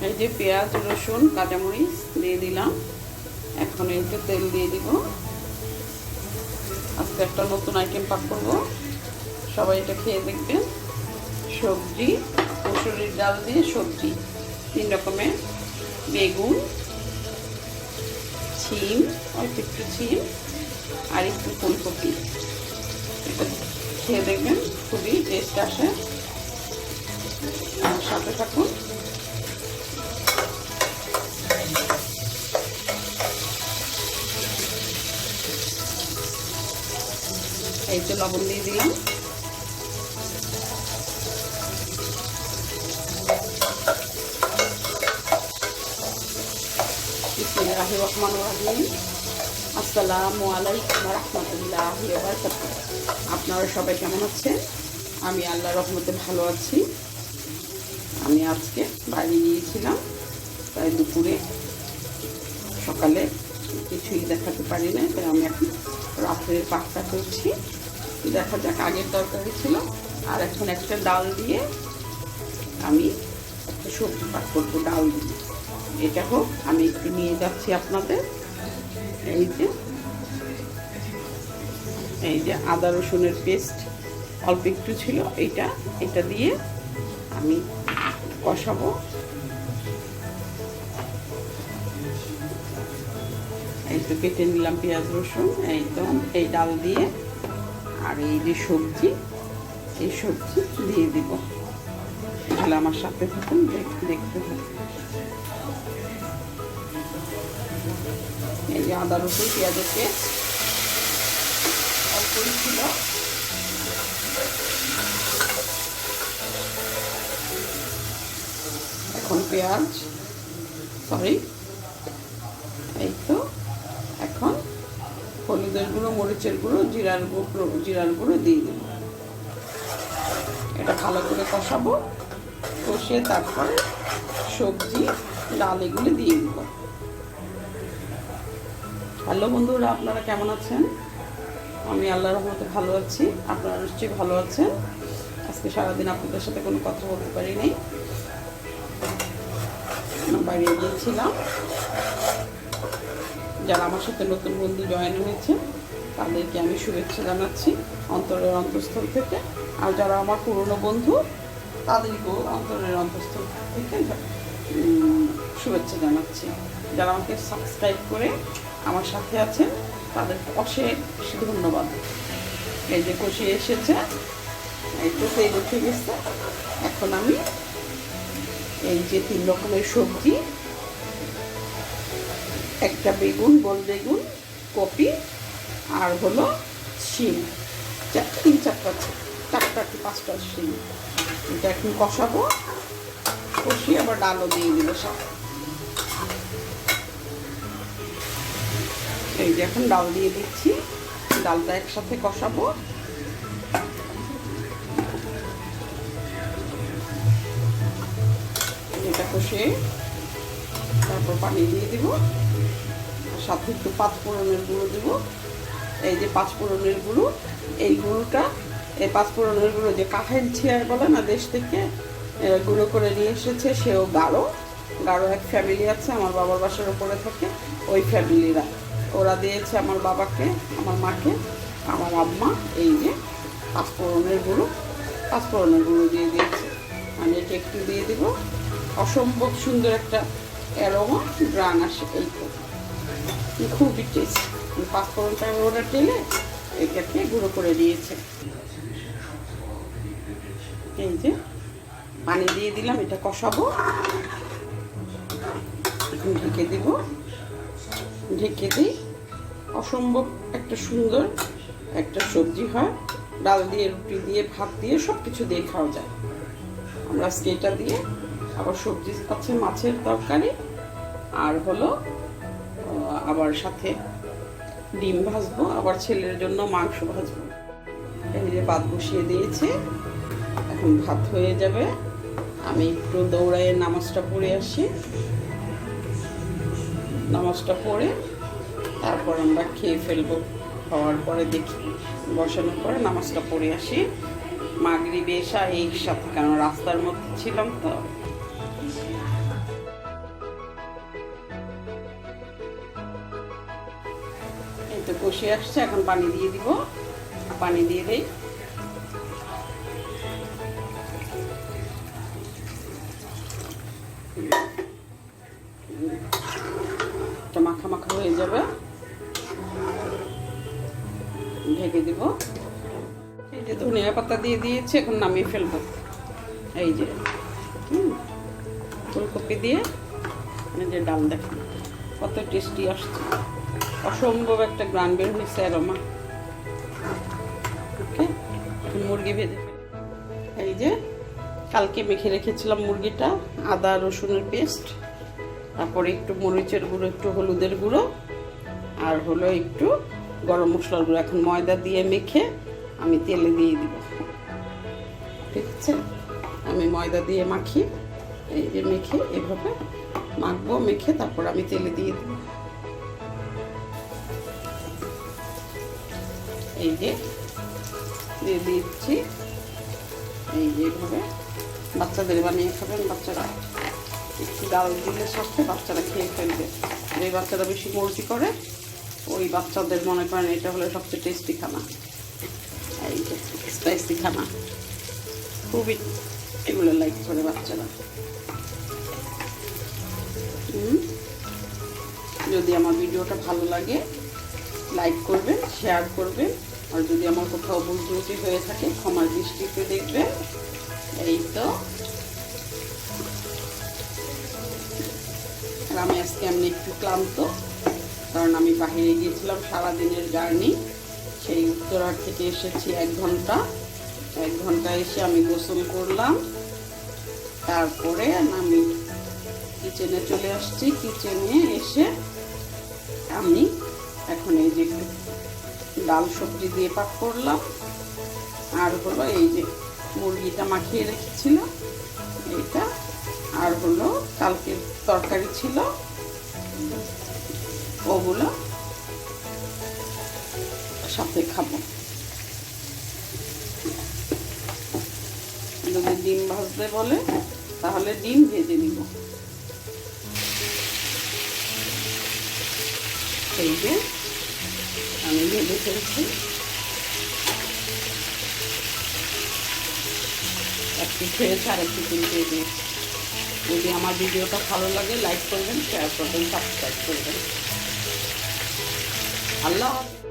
এই যে পেঁয়াজ রসুন কাঁচামরিচ দিয়ে দিলাম। এখন একটু তেল দিয়ে দিব। আজকে একটা নতুন আইটেম পাক করব, সবাই এটা খেয়ে দেখবেন। সবজি, মসুরির ডাল দিয়ে সবজি, 3 রকমের, বেগুন, শিম, অল্প একটু শিম আর একটু ফুলকপি। এটা খেয়ে দেখবেন, খুবই টেস্ট আসে। আমার সাথে থাকুন। এই তো লবণ দিয়ে দিলাম। বিসমিল্লাহির রহমানির রহিম। আসসালামু আলাইকুম ওয়া রাহমাতুল্লাহি ওয়া বারাকাতুহু। আপনারা সবাই কেমন আছেন? আমি আল্লাহর রহমতে ভালো আছি। আমি আজকে বাইরে গিয়েছিলাম, তাই দুপুরে সকালে কিছুই দেখাতে পারি না, তাই আমি এখন রাত্রের পাকটা করছি। দেখা যাক, আগের তরকারি ছিল আর এখন একটা ডাল দিয়ে আমি একটা সবজি পাক করবো ডাল দিয়ে। এটা হোক, আমি একটু নিয়ে যাচ্ছি আপনাদের। এই যে আদা রসুনের পেস্ট অল্প একটু ছিল, এটা দিয়ে আমি কষাবো। এই তো কেটে নিলাম পেঁয়াজ রসুন, এই তো এই ডাল দিয়ে আর এই যে সবজি, এই সবজি দিয়ে দিব। তাহলে আমার সাথে থাকুন, দেখতে থাকুন। এই যে আদা রসুন পেঁয়াজের পেস্ট অল্পই ছিল, এখন পেঁয়াজ এই তো এখন হলুদের গুঁড়ো, মরিচের গুঁড়ো, জিরার গুঁড়ো দিয়ে দেব। এটা ভালো করে কষাবো, কষিয়ে তারপরে সবজি ডাল এগুলো দিয়ে দেব। হ্যালো বন্ধুরা, আপনারা কেমন আছেন? আমি আল্লাহর রহমতে ভালো আছি। আপনারা নিশ্চয়ই ভালো আছেন। আজকে সারাদিন আপনাদের সাথে কোনো কথা বলতে পারিনি, বাইরে গিয়েছিলাম। যারা আমার সাথে নতুন বন্ধু জয়েন হয়েছে তাদেরকে আমি শুভেচ্ছা জানাচ্ছি অন্তরের অন্তঃস্থল থেকে, আর যারা আমার পুরনো বন্ধু তাদেরকেও অন্তরের অন্তঃস্থল থেকে শুভেচ্ছা জানাচ্ছি। যারা আমাকে সাবস্ক্রাইব করে আমার সাথে আছেন তাদেরকে অশেষ ধন্যবাদ। এই যে কষিয়ে এসেছে, এই তো তেল উঠে গেছে। এখন আমি এই যে 3 রকমের সবজি, একটা বেগুন, গোল বেগুন, কপি আর হলো শিম, 4-5টা শিম, এটা এখন কষাবো। কষিয়ে আবার ডালও দিয়ে দিব সব। এই যে এখন ডাল দিয়ে দিচ্ছি, ডালটা একসাথে কষাবো। এটা কষিয়ে তারপর পানি দিয়ে দিব, সাথে একটু 5 ফোড়নের গুঁড়ো দিব। এই যে 5 ফোড়নের গুঁড়ো, এই গুঁড়োটা, এই 5 ফোড়নের গুঁড়ো যে কাহেল ছিয়ার বলে না, দেশ থেকে গুঁড়ো করে নিয়ে এসেছে। সেও গাঢ় এক ফ্যামিলি আছে আমার বাবার বাসার উপরে থাকে, ওই ফ্যামিলিরা ওরা দিয়েছে আমার বাবাকে, আমার মাকে, আমার আম্মা। এই যে 5 ফোড়নের গুঁড়ো দিয়ে দিয়েছে। আমি এটা একটু দিয়ে দিব, অসম্ভব সুন্দর একটা অ্যারোমা গ্রান আসে। এই তো খুবই টেস্ট। 5 ফোড়নটা ওরা টেলে এটাকে গুঁড়ো করে দিয়েছে। এই যে পানি দিয়ে দিলাম, এটা কষাবো। এখন ঢেকে দিব, ঢেকে দিই। অসম্ভব একটা সুন্দর একটা সবজি হয়, ডাল দিয়ে, রুটি দিয়ে, ভাত দিয়ে, সব কিছু দিয়ে খাওয়া যায়। আমরা আজকে এটা দিয়ে, আবার সবজি আছে মাছের তরকারি, আর হলো আবার সাথে ডিম ভাজবো, আবার ছেলের জন্য মাংস ভাজবো। এই যে ভাত বসিয়ে দিয়েছি, এখন ভাত হয়ে যাবে। আমি একটু দৌড়াইয়ে নামাজটা পড়ে আসি, নামাজটা পড়ে তারপর আমরা খেয়ে ফেলবো। খাওয়ার পরে দেখি, বসানোর পরে নামাজটা পড়ে আসি। মাগরিব এশা একসাথে, কারণ রাস্তার মধ্যে ছিলাম তো। বসে আসছে, এখন পানি দিয়ে দিব। পানি দিয়ে দেই। মাখা মাখা হয়ে যাবে, ঢেকে দিব। এই যে ধনিয়া পাতা দিয়ে দিয়েছি, এখন নামিয়ে ফেলবো। এই যে ফুলকপি দিয়ে এই যে ডাল, দেখুন কত টেস্টি আসছে, অসম্ভব একটা গ্রান বের হয়েছে অ্যারোমা। ওকে, মুরগি ভেজে এই যে কালকে মেখে রেখেছিলাম মুরগিটা, আদা রসুনের পেস্ট, তারপরে একটু মরিচের গুঁড়ো, একটু হলুদের গুঁড়ো, আর হলো একটু গরম মশলার গুঁড়ো। এখন ময়দা দিয়ে মেখে আমি তেলে দিয়ে দিব। ঠিক আছে, আমি ময়দা দিয়ে মাখি। এই যে মেখে এভাবে মাখবো, মেখে তারপর আমি তেলে দিয়ে দিব। এই যে দিয়ে দিচ্ছি। এই যে এভাবে বাচ্চাদের বানিয়ে খাবেন, বাচ্চারা একটু ডাল দিলে সাথে বাচ্চারা খেয়ে ফেলবে। যে বাচ্চারা বেশি মর্জি করে ওই বাচ্চাদের মনে করেন এটা হলো সবচেয়ে টেস্টি খানা। এই যে স্পাইসি খানা খুবই এগুলো লাইক করে বাচ্চারা। যদি আমার ভিডিওটা ভালো লাগে লাইক করবেন, শেয়ার করবেন, আর যদি আমার কোথাও ভুল ত্রুটি হয়ে থাকে ক্ষমার দৃষ্টিতে দেখবেন। এই তো, আর আমি আজকে এমনি একটু ক্লান্ত, কারণ আমি বাইরে গিয়েছিলাম সারাদিনের জার্নি। সেই উত্তরার থেকে এসেছি 1 ঘন্টা। 1 ঘন্টা এসে আমি গোসল করলাম, তারপরে আমি কিচেনে চলে আসছি। কিচেনে এসে আমি এখন এই যে ডাল সবজি দিয়ে পাক করলাম, আর হলো এই যে মুরগিটা মাখিয়ে রেখেছিলাম এইটা, আর হলো কালকের তরকারি ছিল ওগুলো সাথে খাবো। যদি ডিম ভাজতে বলে তাহলে ডিম ভেজে নিব। এই যে আমি ভেজে ফেলছি। একটু খেয়েছে আর একটু কিনতে দিয়েছি। যদি আমার ভিডিওটা ভালো লাগে লাইক করবেন, শেয়ার করবেন, সাবস্ক্রাইব করবেন। আল্লাহ হাফেজ।